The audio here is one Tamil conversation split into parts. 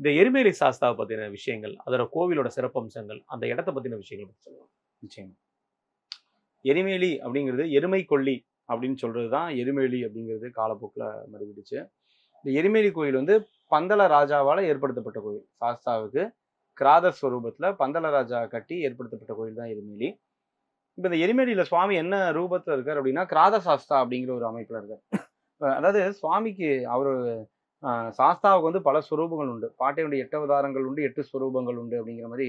இந்த எருமேலி சாஸ்தாவை பத்தின விஷயங்கள், அதோட கோவிலோட சிறப்பம்சங்கள், அந்த இடத்த பத்தின விஷயங்கள் பத்தி சொல்லுங்க. நிச்சயமா. எரிமேலி அப்படிங்கிறது எருமை கொல்லி அப்படின்னு சொல்றது தான் எருமேலி அப்படிங்கிறது காலப்போக்கில் மறுவிடுச்சு. இந்த எரிமேலி கோயில் வந்து பந்தள ராஜாவால் ஏற்படுத்தப்பட்ட கோயில். சாஸ்தாவுக்கு கிராத ஸ்வரூபத்தில் பந்தள ராஜா கட்டி ஏற்படுத்தப்பட்ட கோயில் தான் எரிமேலி. இப்போ இந்த எரிமேலியில் சுவாமி என்ன ரூபத்தில் இருக்கார் அப்படின்னா கிராத சாஸ்தா அப்படிங்கிற ஒரு அமைப்பில் இருக்கார். அதாவது சுவாமிக்கு அவர் சாஸ்தாவுக்கு வந்து பல ஸ்வரூபங்கள் உண்டு. பாட்டையுடைய 8 அவதாரங்கள் உண்டு, 8 ஸ்வரூபங்கள் உண்டு அப்படிங்கிற மாதிரி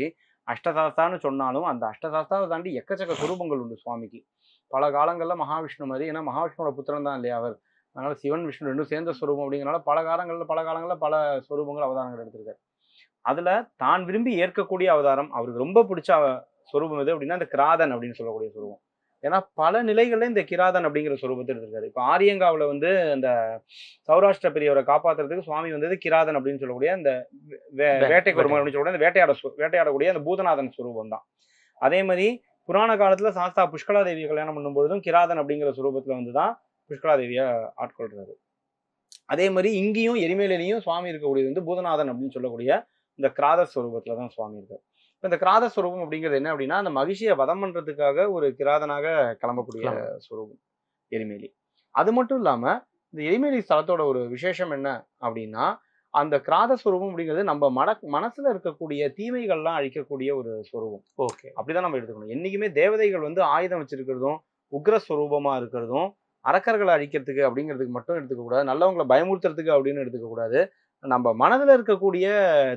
அஷ்டசாஸ்தான்னு சொன்னாலும் அந்த அஷ்டசாஸ்தாவை தாண்டி எக்கச்சக்க சுரூபங்கள் உண்டு சுவாமிக்கு. பல காலங்களில் மகாவிஷ்ணு மாதிரி, ஏன்னா மகாவிஷ்ணுவோட புத்திரன் தான் இல்லையா அவர். அதனால சிவன் விஷ்ணு ரெண்டும் சேர்ந்த ஸ்வரூபம் அப்படிங்கிறனால பல காலங்களில் பல ஸ்வரூபங்கள் அவதாரங்கள் எடுத்திருக்காரு. அதுல தான் விரும்பி ஏற்கக்கூடிய அவதாரம் அவருக்கு ரொம்ப பிடிச்ச ஸ்வரூபம் எது அப்படின்னா இந்த கிராதன் அப்படின்னு சொல்லக்கூடிய ஸ்வரூபம். ஏன்னா பல நிலைகள்ல இந்த கிராதன் அப்படிங்கிற ஸ்வரூபத்தை எடுத்திருக்காரு. இப்போ ஆரியங்காவில் வந்து அந்த சௌராஷ்டிர பெரியவரை காப்பாற்றுறதுக்கு சுவாமி வந்தது கிராதன் அப்படின்னு சொல்லக்கூடிய அந்த வேட்டைக்கு வருமா அப்படின்னு சொல்லக்கூடிய அந்த வேட்டையாடக்கூடிய அந்த பூதநாதன் ஸ்வரூபம் தான். அதே மாதிரி புராண காலத்துல சாஸ்தா புஷ்கலாதேவியை கல்யாணம் பண்ணும்பொழுதும் கிராதன் அப்படிங்கிற சுரூபத்துல வந்துதான் புஷ்கலாதேவியை ஆட்கொள்றாரு. அதே மாதிரி இங்கேயும் எரிமேலிலையும் சுவாமி இருக்கக்கூடியது வந்து பூதநாதன் அப்படின்னு சொல்லக்கூடிய இந்த கிராத ஸ்வரூபத்துல தான் சுவாமி இருக்கார். இந்த கிராத ஸ்வரூபம் அப்படிங்கிறது என்ன அப்படின்னா அந்த மகிழ்ச்சியை வதம் பண்றதுக்காக ஒரு கிராதனாக கிளம்பக்கூடிய ஸ்வரூபம் எரிமேலி. அது மட்டும் இல்லாம இந்த எரிமேலி ஸ்தலத்தோட ஒரு விசேஷம் என்ன அப்படின்னா அந்த கிராத ஸ்வரூபம் அப்படிங்கிறது நம்ம மனசுல இருக்கக்கூடிய தீமைகள்லாம் அழிக்கக்கூடிய ஒரு ஸ்வரூபம். ஓகே, அப்படிதான் நம்ம எடுத்துக்கணும். என்னைக்குமே தேவதைகள் வந்து ஆயுதம் வச்சிருக்கிறதும் உக்ர ஸ்வரூபமா இருக்கிறதும் அரக்கர்களை அழிக்கிறதுக்கு அப்படிங்கிறதுக்கு மட்டும் எடுத்துக்க கூடாது. நல்லவங்களை பயமுறுத்துறதுக்கு அப்படின்னு எடுத்துக்க கூடாது. நம்ம மனதில் இருக்கக்கூடிய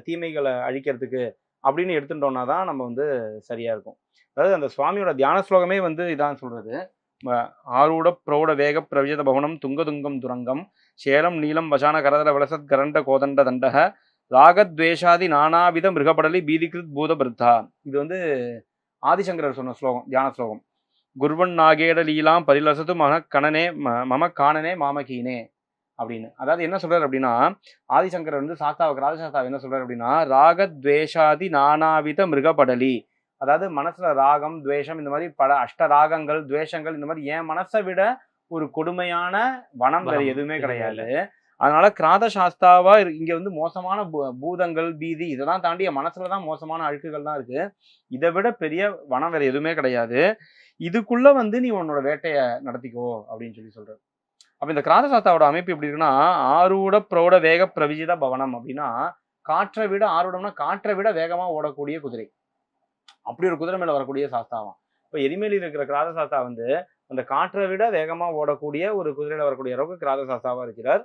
தீமைகளை அழிக்கிறதுக்கு அப்படின்னு எடுத்துட்டோம்னா தான் நம்ம வந்து சரியா இருக்கும். அதாவது அந்த சுவாமியோட தியான ஸ்லோகமே வந்து இதான் சொல்றது. ஆரூட பிரௌட வேக பிரவிஜத பவனம் துங்கதுங்கம் துரங்கம் சேலம் நீலம் வசான கரதர வலசத் கரண்ட கோதண்ட தண்டக ராகத்வேஷாதி நானாவித மிருகபடலி பீதிகிருத் பூத பிரத்தா. இது வந்து ஆதிசங்கரர் சொன்ன ஸ்லோகம், தியான ஸ்லோகம். குர்வன் நாகேட லீலாம் பரிலசத்து கணனே மம காணனே மாமகீனே அப்படின்னு. அதாவது என்ன சொல்றாரு அப்படின்னா ஆதிசங்கரர் வந்து சாஸ்தாவுக்கு ராஜசாஸ்தாவை என்ன சொல்றாரு அப்படின்னா ராகத்வேஷாதி நானாவித மிருகபடலி. அதாவது மனசுல ராகம் துவேஷம் இந்த மாதிரி பல அஷ்ட ராகங்கள் துவேஷங்கள் இந்த மாதிரி என் மனசை விட ஒரு கொடுமையான வனம் வேறு எதுவுமே கிடையாது. அதனால கிராத சாஸ்தாவா இங்க வந்து மோசமான பூதங்கள் பீதி இதெல்லாம் தாண்டி என் மனசுலதான் மோசமான அழுக்குகள் தான் இருக்கு. இதை விட பெரிய வனம் வேற எதுவுமே கிடையாது. இதுக்குள்ள வந்து நீ உன்னோட வேட்டைய நடத்திக்கோ அப்படின்னு சொல்லி சொல்ற. அப்ப இந்த கிராத சாஸ்தாவோட அமைப்பு எப்படி இருக்குன்னா ஆரூட பிரௌட வேக பிரவிஜித பவனம் அப்படின்னா காற்றை விட ஆரூடம்னா காற்றை விட வேகமா ஓடக்கூடிய குதிரை. அப்படி ஒரு குதிரை மேல வரக்கூடிய சாஸ்தாவாம். இப்ப எரிமேலியில் இருக்கிற கிராத சாஸ்தா வந்து அந்த காற்றை விட வேகமா ஓடக்கூடிய ஒரு குதிரையில வரக்கூடிய அளவுக்கு கிராத சாஸ்தாவா இருக்கிறார்.